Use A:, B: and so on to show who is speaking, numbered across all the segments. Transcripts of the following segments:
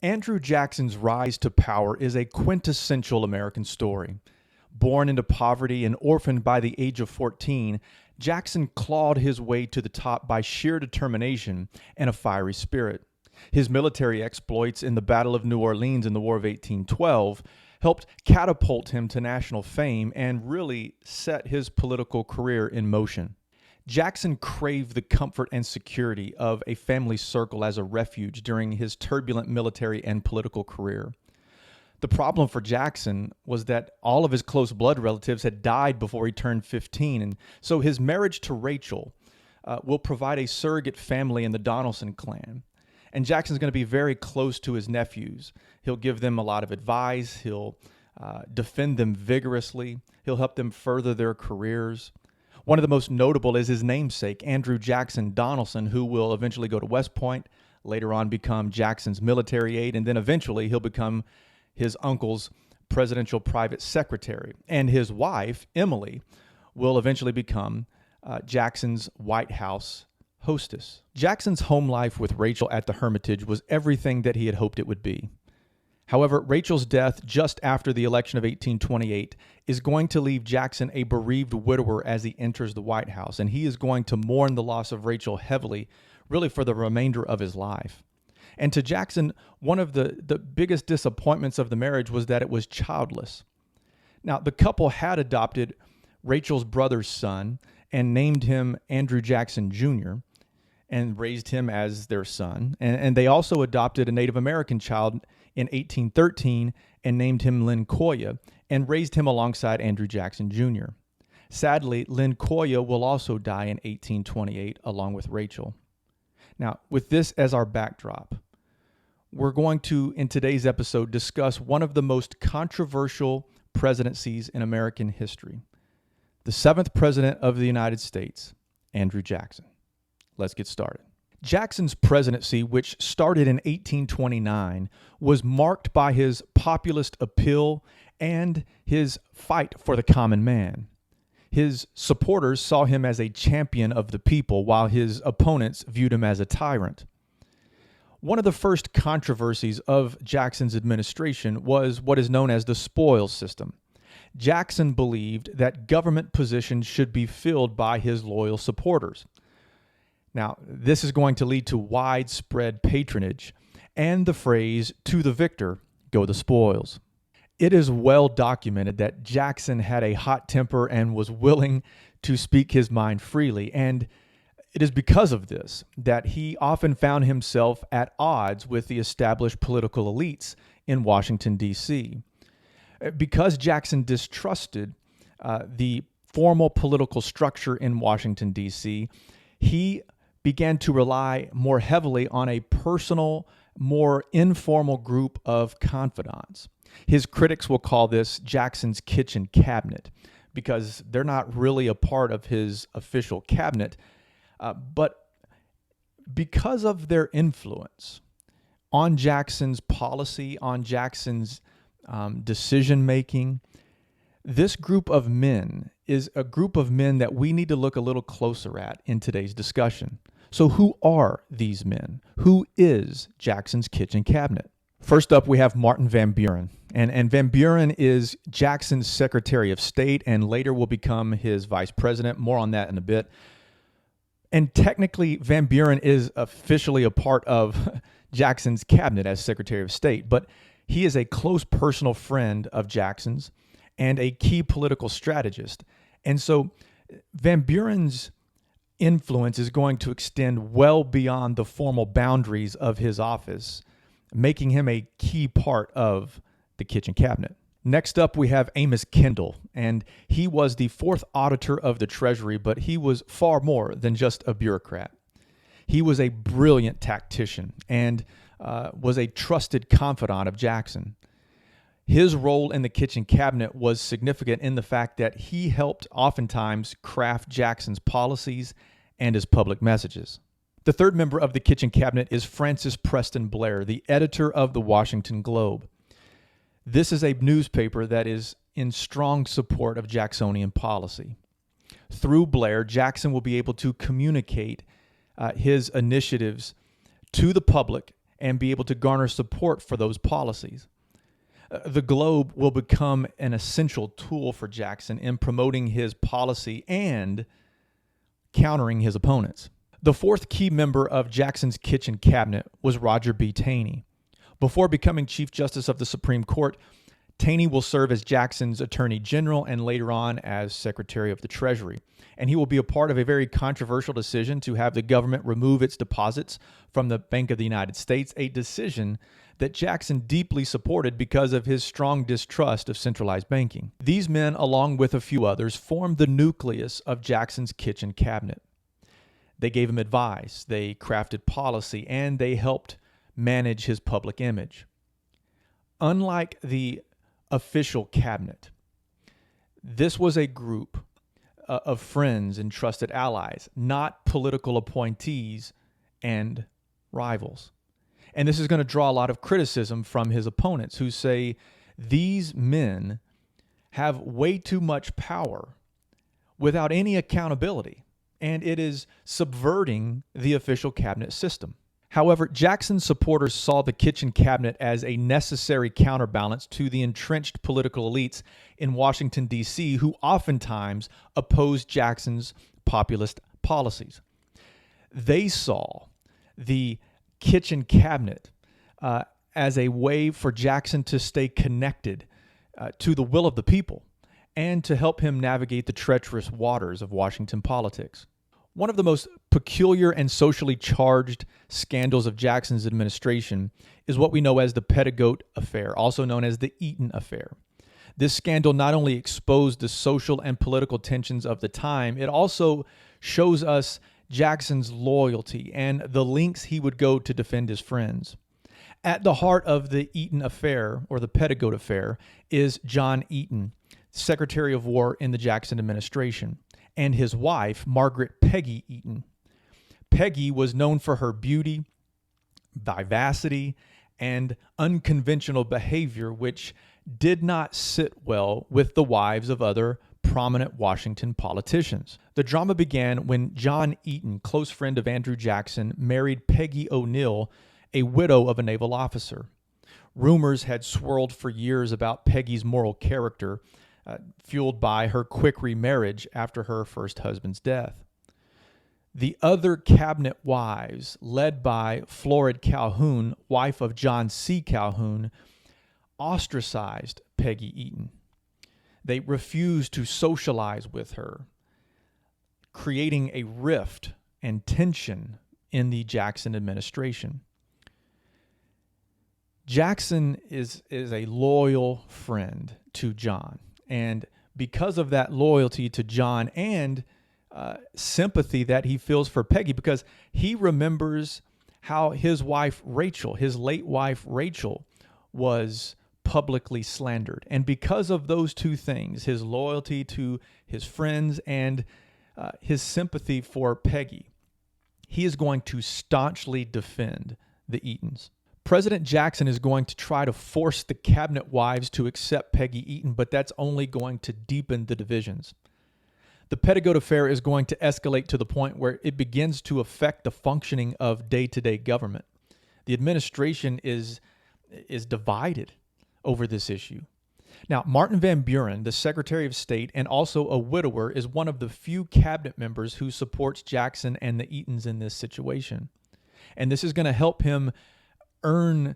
A: Andrew Jackson's rise to power is a quintessential American story. Born into poverty and orphaned by the age of 14, Jackson clawed his way to the top by sheer determination and a fiery spirit. His military exploits in the Battle of New Orleans in the War of 1812 helped catapult him to national fame and really set his political career in motion. Jackson craved the comfort and security of a family circle as a refuge during his turbulent military and political career. The problem for Jackson was that all of his close blood relatives had died before he turned 15, and so his marriage to Rachel will provide a surrogate family in the Donaldson clan. And Jackson's going to be very close to his nephews. He'll give them a lot of advice. He'll defend them vigorously. He'll help them further their careers. One of the most notable is his namesake, Andrew Jackson Donaldson, who will eventually go to West Point, later on become Jackson's military aide, and then eventually he'll become his uncle's presidential private secretary. And his wife, Emily, will eventually become Jackson's White House hostess. Jackson's home life with Rachel at the Hermitage was everything that he had hoped it would be. However, Rachel's death just after the election of 1828 is going to leave Jackson a bereaved widower as he enters the White House, and he is going to mourn the loss of Rachel heavily, really for the remainder of his life. And to Jackson, one of the biggest disappointments of the marriage was that it was childless. Now, the couple had adopted Rachel's brother's son and named him Andrew Jackson Jr., and raised him as their son. And they also adopted a Native American child in 1813 and named him Lincoln and raised him alongside Andrew Jackson Jr. Sadly, Lincoln will also die in 1828 along with Rachel. Now, with this as our backdrop, we're going to, in today's episode, discuss one of the most controversial presidencies in American history. The 7th President of the United States, Andrew Jackson. Let's get started. Jackson's presidency, which started in 1829, was marked by his populist appeal and his fight for the common man. His supporters saw him as a champion of the people, while his opponents viewed him as a tyrant. One of the first controversies of Jackson's administration was what is known as the spoils system. Jackson believed that government positions should be filled by his loyal supporters. Now, this is going to lead to widespread patronage and the phrase, "to the victor go the spoils." It is well documented that Jackson had a hot temper and was willing to speak his mind freely, and it is because of this that he often found himself at odds with the established political elites in Washington, D.C. Because Jackson distrusted the formal political structure in Washington, D.C., he began to rely more heavily on a personal, more informal group of confidants. His critics will call this Jackson's kitchen cabinet because they're not really a part of his official cabinet, but because of their influence on Jackson's policy, on Jackson's decision-making, this group of men is a group of men that we need to look a little closer at in today's discussion. So who are these men? Who is Jackson's kitchen cabinet? First up, we have Martin Van Buren. And Van Buren is Jackson's Secretary of State and later will become his vice president. More on that in a bit. And technically, Van Buren is officially a part of Jackson's cabinet as Secretary of State, but he is a close personal friend of Jackson's and a key political strategist. And so Van Buren's influence is going to extend well beyond the formal boundaries of his office, making him a key part of the kitchen cabinet. Next up, we have Amos Kendall, and he was the 4th auditor of the Treasury, but he was far more than just a bureaucrat. He was a brilliant tactician and was a trusted confidant of Jackson. His role in the kitchen cabinet was significant in the fact that he helped oftentimes craft Jackson's policies and his public messages. The third member of the kitchen cabinet is Francis Preston Blair, the editor of the Washington Globe. This is a newspaper that is in strong support of Jacksonian policy. Through Blair, Jackson will be able to communicate his initiatives to the public and be able to garner support for those policies. The Globe will become an essential tool for Jackson in promoting his policy and countering his opponents. The fourth key member of Jackson's kitchen cabinet was Roger B. Taney. Before becoming Chief Justice of the Supreme Court, Taney will serve as Jackson's Attorney General and later on as Secretary of the Treasury. And he will be a part of a very controversial decision to have the government remove its deposits from the Bank of the United States, a decision that Jackson deeply supported because of his strong distrust of centralized banking. These men, along with a few others, formed the nucleus of Jackson's kitchen cabinet. They gave him advice, they crafted policy, and they helped manage his public image. Unlike the official cabinet, this was a group of friends and trusted allies, not political appointees and rivals. And this is going to draw a lot of criticism from his opponents who say these men have way too much power without any accountability, and it is subverting the official cabinet system. However, Jackson's supporters saw the kitchen cabinet as a necessary counterbalance to the entrenched political elites in Washington, D.C., who oftentimes opposed Jackson's populist policies. They saw the kitchen cabinet as a way for Jackson to stay connected to the will of the people and to help him navigate the treacherous waters of Washington politics. One of the most peculiar and socially charged scandals of Jackson's administration is what we know as the Petticoat Affair, also known as the Eaton Affair. This scandal not only exposed the social and political tensions of the time, it also shows us Jackson's loyalty and the lengths he would go to defend his friends. At the heart of the Eaton Affair, or the Petticoat Affair, is John Eaton, Secretary of War in the Jackson administration, and his wife, Margaret Peggy Eaton. Peggy was known for her beauty, vivacity, and unconventional behavior, which did not sit well with the wives of other prominent Washington politicians. The drama began when John Eaton, close friend of Andrew Jackson, married Peggy O'Neill, a widow of a naval officer. Rumors had swirled for years about Peggy's moral character, fueled by her quick remarriage after her first husband's death. The other cabinet wives, led by Florid Calhoun, wife of John C. Calhoun, ostracized Peggy Eaton. They refused to socialize with her, creating a rift and tension in the Jackson administration. Jackson is a loyal friend to John. And because of that loyalty to John and sympathy that he feels for Peggy, because he remembers how his wife Rachel, his late wife Rachel, was publicly slandered. And because of those two things, his loyalty to his friends and his sympathy for Peggy, he is going to staunchly defend the Eatons. President Jackson is going to try to force the cabinet wives to accept Peggy Eaton, but that's only going to deepen the divisions. The Petticoat Affair is going to escalate to the point where it begins to affect the functioning of day-to-day government. The administration is divided over this issue. Now, Martin Van Buren, the Secretary of State and also a widower, is one of the few cabinet members who supports Jackson and the Eatons in this situation. And this is going to help him earn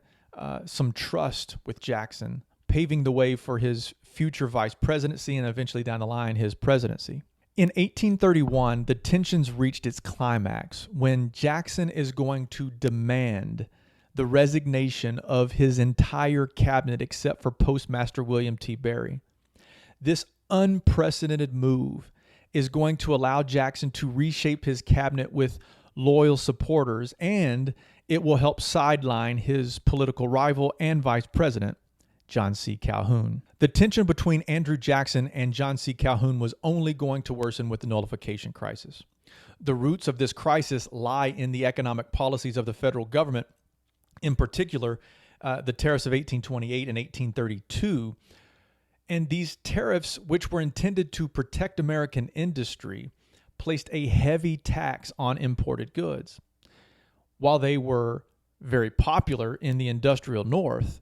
A: some trust with Jackson, paving the way for his future vice presidency and eventually down the line his presidency. In 1831, the tensions reached its climax when Jackson is going to demand the resignation of his entire cabinet except for Postmaster William T. Berry. This unprecedented move is going to allow Jackson to reshape his cabinet with loyal supporters, and it will help sideline his political rival and vice president, John C. Calhoun. The tension between Andrew Jackson and John C. Calhoun was only going to worsen with the Nullification crisis. The roots of this crisis lie in the economic policies of the federal government, in particular, the tariffs of 1828 and 1832. And these tariffs, which were intended to protect American industry, placed a heavy tax on imported goods. While they were very popular in the industrial North,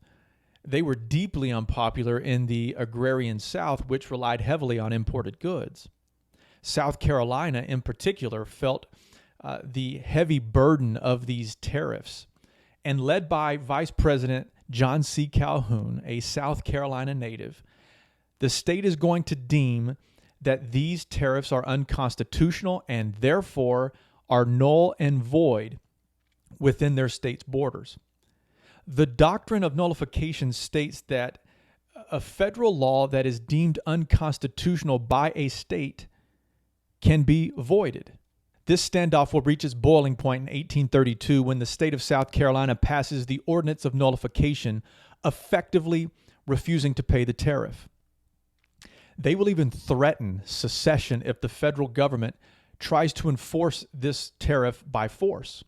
A: they were deeply unpopular in the agrarian South, which relied heavily on imported goods. South Carolina, in particular, felt the heavy burden of these tariffs. And led by Vice President John C. Calhoun, a South Carolina native, the state is going to deem that these tariffs are unconstitutional and therefore are null and void within their state's borders. The doctrine of nullification states that a federal law that is deemed unconstitutional by a state can be voided. This standoff will reach its boiling point in 1832 when the state of South Carolina passes the Ordinance of Nullification, effectively refusing to pay the tariff. They will even threaten secession if the federal government tries to enforce this tariff by force.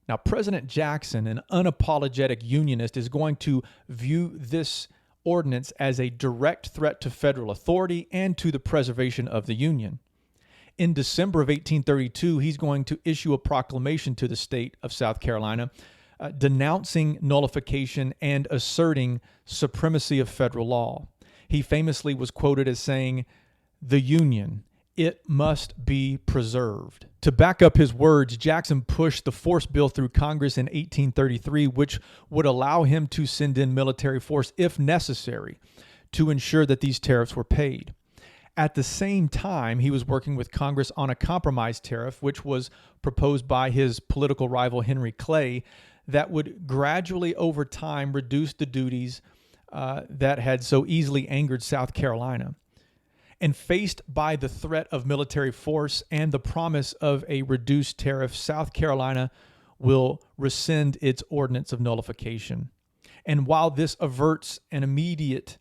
A: Now, President Jackson, an unapologetic unionist, is going to view this ordinance as a direct threat to federal authority and to the preservation of the Union. In December of 1832, he's going to issue a proclamation to the state of South Carolina denouncing nullification and asserting supremacy of federal law. He famously was quoted as saying, "The Union, it must be preserved." To back up his words, Jackson pushed the force bill through Congress in 1833, which would allow him to send in military force if necessary to ensure that these tariffs were paid. At the same time, he was working with Congress on a compromise tariff, which was proposed by his political rival Henry Clay, that would gradually over time reduce the duties that had so easily angered South Carolina. And faced by the threat of military force and the promise of a reduced tariff, South Carolina will rescind its ordinance of nullification. And while this averts an immediate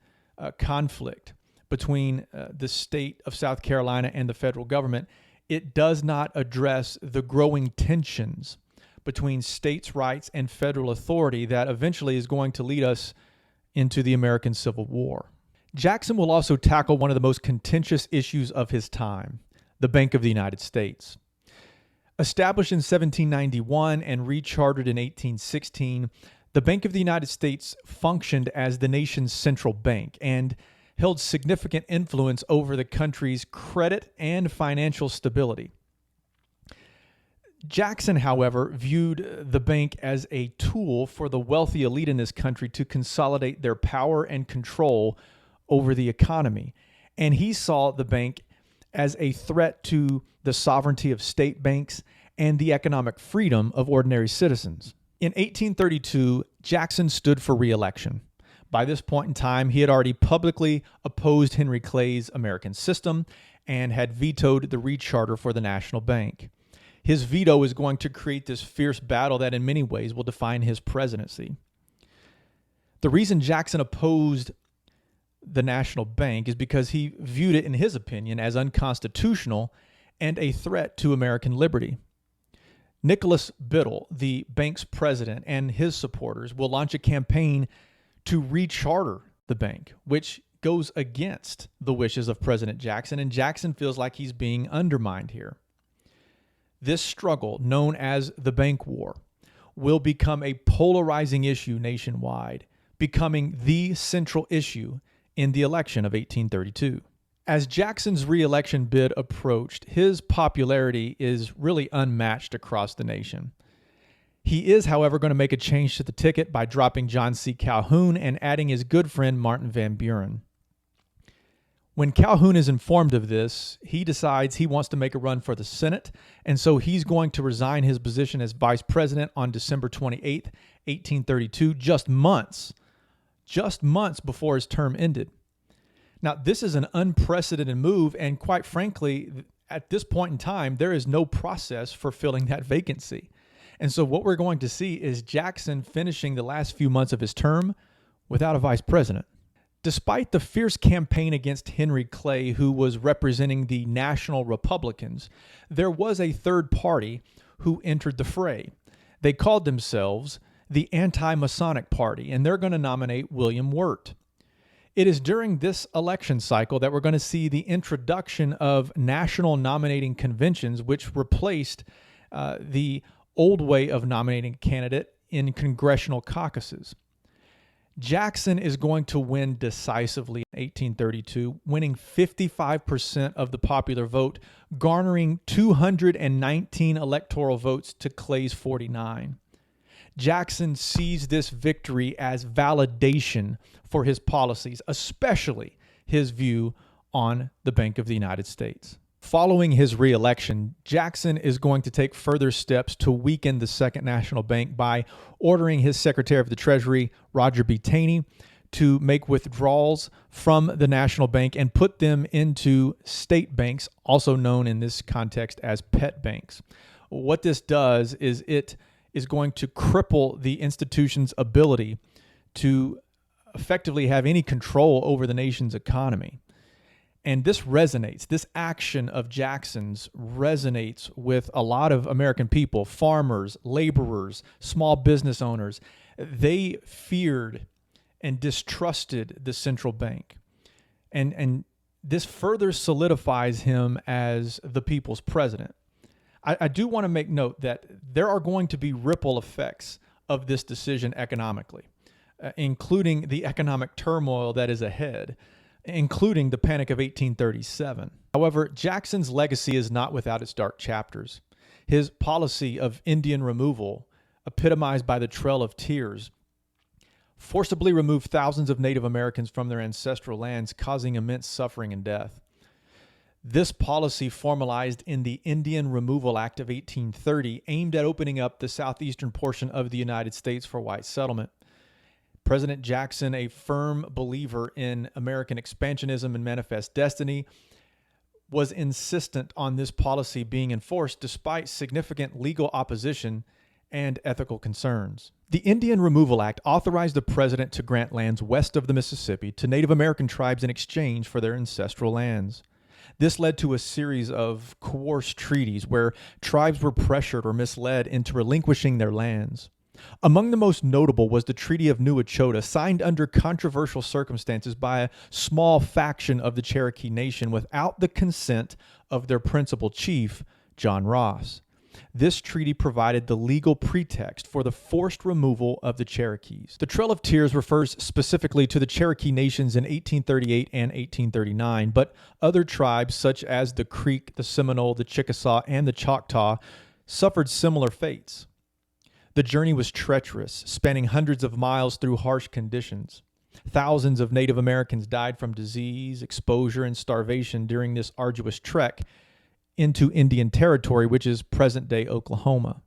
A: conflict between the state of South Carolina and the federal government, it does not address the growing tensions between states' rights and federal authority that eventually is going to lead us into the American Civil War. Jackson will also tackle one of the most contentious issues of his time, the Bank of the United States. Established in 1791 and rechartered in 1816, the Bank of the United States functioned as the nation's central bank and held significant influence over the country's credit and financial stability. Jackson, however, viewed the bank as a tool for the wealthy elite in this country to consolidate their power and control over the economy. And he saw the bank as a threat to the sovereignty of state banks and the economic freedom of ordinary citizens. In 1832, Jackson stood for re-election. By this point in time, he had already publicly opposed Henry Clay's American system and had vetoed the recharter for the national bank. His veto is going to create this fierce battle that in many ways will define his presidency. The reason Jackson opposed the national bank is because he viewed it, in his opinion, as unconstitutional and a threat to American liberty. Nicholas Biddle, the bank's president, and his supporters will launch a campaign to recharter the bank, which goes against the wishes of President Jackson, and Jackson feels like he's being undermined here. This struggle, known as the Bank War, will become a polarizing issue nationwide, becoming the central issue in the election of 1832. As Jackson's re-election bid approached, his popularity is really unmatched across the nation. He is, however, going to make a change to the ticket by dropping John C. Calhoun and adding his good friend Martin Van Buren. When Calhoun is informed of this, he decides he wants to make a run for the Senate, and so he's going to resign his position as vice president on December 28th, 1832, just months before his term ended. Now, this is an unprecedented move, and quite frankly, at this point in time, there is no process for filling that vacancy. And so what we're going to see is Jackson finishing the last few months of his term without a vice president. Despite the fierce campaign against Henry Clay, who was representing the National Republicans, there was a third party who entered the fray. They called themselves the Anti-Masonic Party, and they're going to nominate William Wirt. It is during this election cycle that we're going to see the introduction of national nominating conventions, which replaced the old way of nominating a candidate in congressional caucuses. Jackson is going to win decisively in 1832, winning 55% of the popular vote, garnering 219 electoral votes to Clay's 49. Jackson sees this victory as validation for his policies, especially his view on the Bank of the United States. Following his re-election, Jackson is going to take further steps to weaken the Second National Bank by ordering his Secretary of the Treasury, Roger B. Taney, to make withdrawals from the National Bank and put them into state banks, also known in this context as pet banks. What this does is it is going to cripple the institution's ability to effectively have any control over the nation's economy. And this resonates, this action of Jackson's resonates with a lot of American people, farmers, laborers, small business owners. They feared and distrusted the central bank. And this further solidifies him as the people's president. I do want to make note that there are going to be ripple effects of this decision economically, including the economic turmoil that is ahead, including the Panic of 1837. However, Jackson's legacy is not without its dark chapters. His policy of Indian removal, epitomized by the Trail of Tears, forcibly removed thousands of Native Americans from their ancestral lands, causing immense suffering and death. This policy, formalized in the Indian Removal Act of 1830, aimed at opening up the southeastern portion of the United States for white settlement. President Jackson, a firm believer in American expansionism and manifest destiny, was insistent on this policy being enforced despite significant legal opposition and ethical concerns. The Indian Removal Act authorized the president to grant lands west of the Mississippi to Native American tribes in exchange for their ancestral lands. This led to a series of coerced treaties where tribes were pressured or misled into relinquishing their lands. Among the most notable was the Treaty of New Echota, signed under controversial circumstances by a small faction of the Cherokee Nation without the consent of their principal chief, John Ross. This treaty provided the legal pretext for the forced removal of the Cherokees. The Trail of Tears refers specifically to the Cherokee nations in 1838 and 1839, but other tribes such as the Creek, the Seminole, the Chickasaw, and the Choctaw suffered similar fates. The journey was treacherous, spanning hundreds of miles through harsh conditions. Thousands of Native Americans died from disease, exposure, and starvation during this arduous trek into Indian Territory, which is present-day Oklahoma.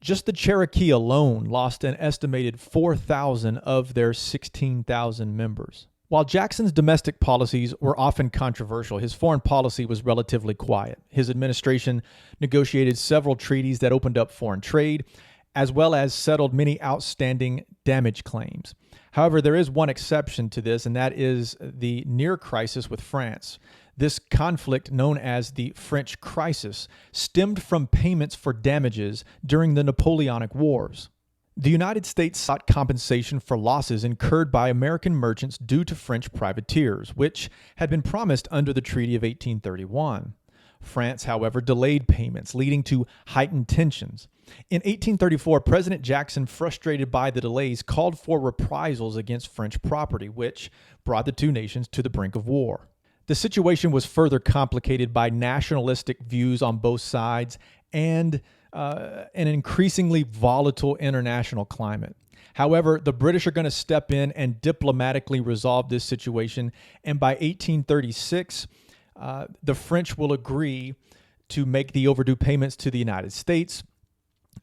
A: Just the Cherokee alone lost an estimated 4,000 of their 16,000 members. While Jackson's domestic policies were often controversial, his foreign policy was relatively quiet. His administration negotiated several treaties that opened up foreign trade, as well as settled many outstanding damage claims. However, there is one exception to this, and that is the near crisis with France. This conflict, known as the French Crisis, stemmed from payments for damages during the Napoleonic Wars. The United States sought compensation for losses incurred by American merchants due to French privateers, which had been promised under the Treaty of 1831. France, however, delayed payments, leading to heightened tensions. In 1834, President Jackson, frustrated by the delays, called for reprisals against French property, which brought the two nations to the brink of war. The situation was further complicated by nationalistic views on both sides and an increasingly volatile international climate. However, the British are going to step in and diplomatically resolve this situation, and by 1836, the French will agree to make the overdue payments to the United States,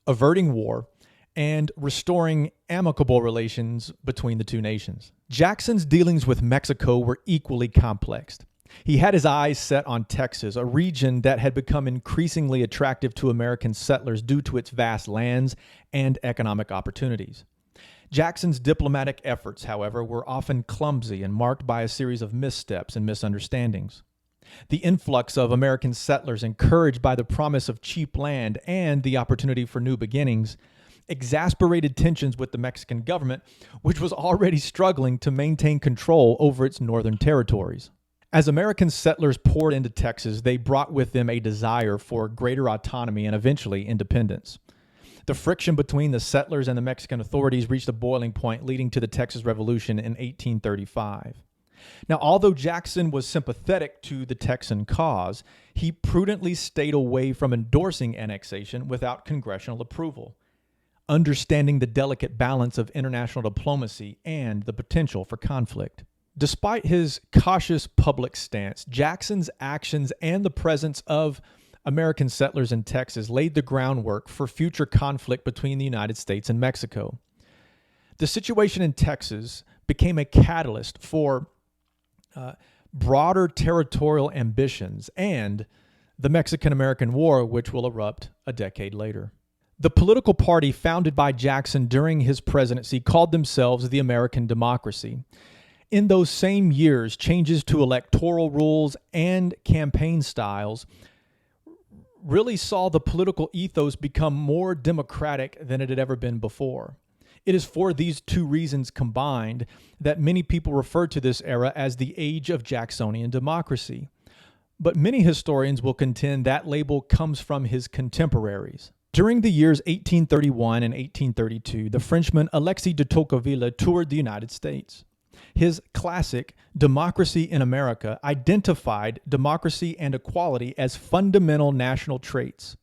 A: averting war and restoring amicable relations between the two nations. Jackson's dealings with Mexico were equally complex. He had his eyes set on Texas, a region that had become increasingly attractive to American settlers due to its vast lands and economic opportunities. Jackson's diplomatic efforts, however, were often clumsy and marked by a series of missteps and misunderstandings. The influx of American settlers, encouraged by the promise of cheap land and the opportunity for new beginnings, exasperated tensions with the Mexican government, which was already struggling to maintain control over its northern territories. As American settlers poured into Texas, they brought with them a desire for greater autonomy and eventually independence. The friction between the settlers and the Mexican authorities reached a boiling point, leading to the Texas Revolution in 1835. Now, although Jackson was sympathetic to the Texan cause, he prudently stayed away from endorsing annexation without congressional approval, understanding the delicate balance of international diplomacy and the potential for conflict. Despite his cautious public stance, Jackson's actions and the presence of American settlers in Texas laid the groundwork for future conflict between the United States and Mexico. The situation in Texas became a catalyst for broader territorial ambitions and the Mexican-American War, which will erupt a decade later. The political party founded by Jackson during his presidency called themselves the American Democracy. In those same years, changes to electoral rules and campaign styles really saw the political ethos become more democratic than it had ever been before. It is for these two reasons combined that many people refer to this era as the age of Jacksonian democracy. But many historians will contend that label comes from his contemporaries. During the years 1831 and 1832, the Frenchman Alexis de Tocqueville toured the United States. His classic Democracy in America identified democracy and equality as fundamental national traits.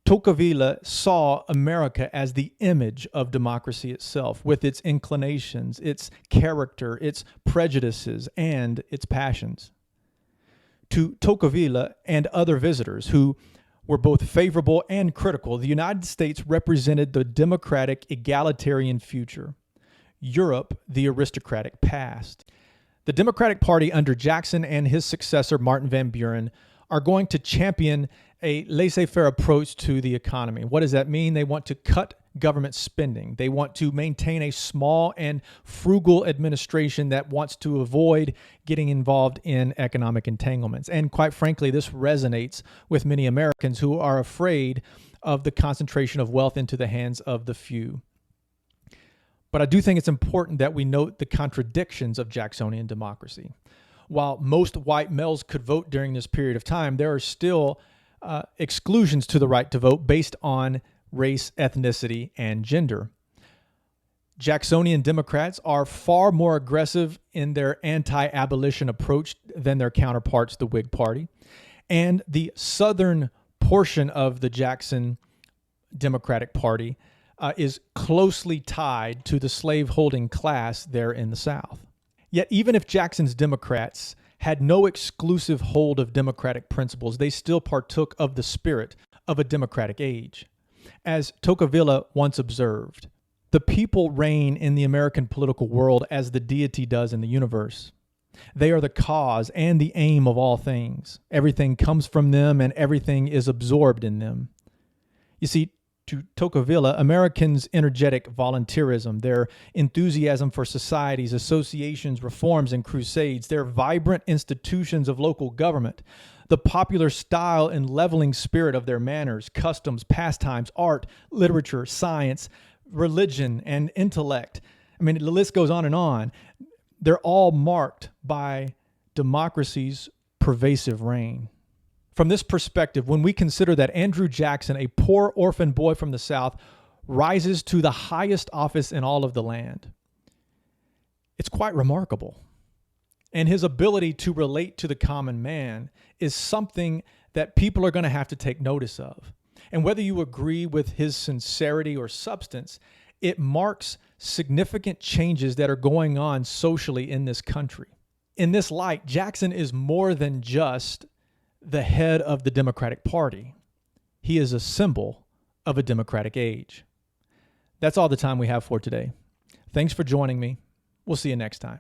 A: Tocqueville saw America as the image of democracy itself, with its inclinations, its character, its prejudices, and its passions. To Tocqueville and other visitors who were both favorable and critical, the United States represented the democratic, egalitarian future. Europe, the aristocratic past. The Democratic Party under Jackson and his successor, Martin Van Buren, are going to champion a laissez-faire approach to the economy. What does that mean? They want to cut government spending. They want to maintain a small and frugal administration that wants to avoid getting involved in economic entanglements. And quite frankly, this resonates with many Americans who are afraid of the concentration of wealth into the hands of the few. But I do think it's important that we note the contradictions of Jacksonian democracy. While most white males could vote during this period of time, there are still exclusions to the right to vote based on race, ethnicity, and gender. Jacksonian Democrats are far more aggressive in their anti-abolition approach than their counterparts, the Whig Party. And the southern portion of the Jackson Democratic Party is closely tied to the slave-holding class there in the South. Yet even if Jackson's Democrats had no exclusive hold of democratic principles, they still partook of the spirit of a democratic age. As Tocqueville once observed, the people reign in the American political world as the deity does in the universe. They are the cause and the aim of all things. Everything comes from them and everything is absorbed in them. You see, to Tocqueville, Americans' energetic volunteerism, their enthusiasm for societies, associations, reforms, and crusades, their vibrant institutions of local government, the popular style and leveling spirit of their manners, customs, pastimes, art, literature, science, religion, and intellect. I mean, the list goes on and on. They're all marked by democracy's pervasive reign. From this perspective, when we consider that Andrew Jackson, a poor orphan boy from the South, rises to the highest office in all of the land, it's quite remarkable. And his ability to relate to the common man is something that people are going to have to take notice of. And whether you agree with his sincerity or substance, it marks significant changes that are going on socially in this country. In this light, Jackson is more than just the head of the Democratic Party. He is a symbol of a democratic age. That's all the time we have for today. Thanks for joining me. We'll see you next time.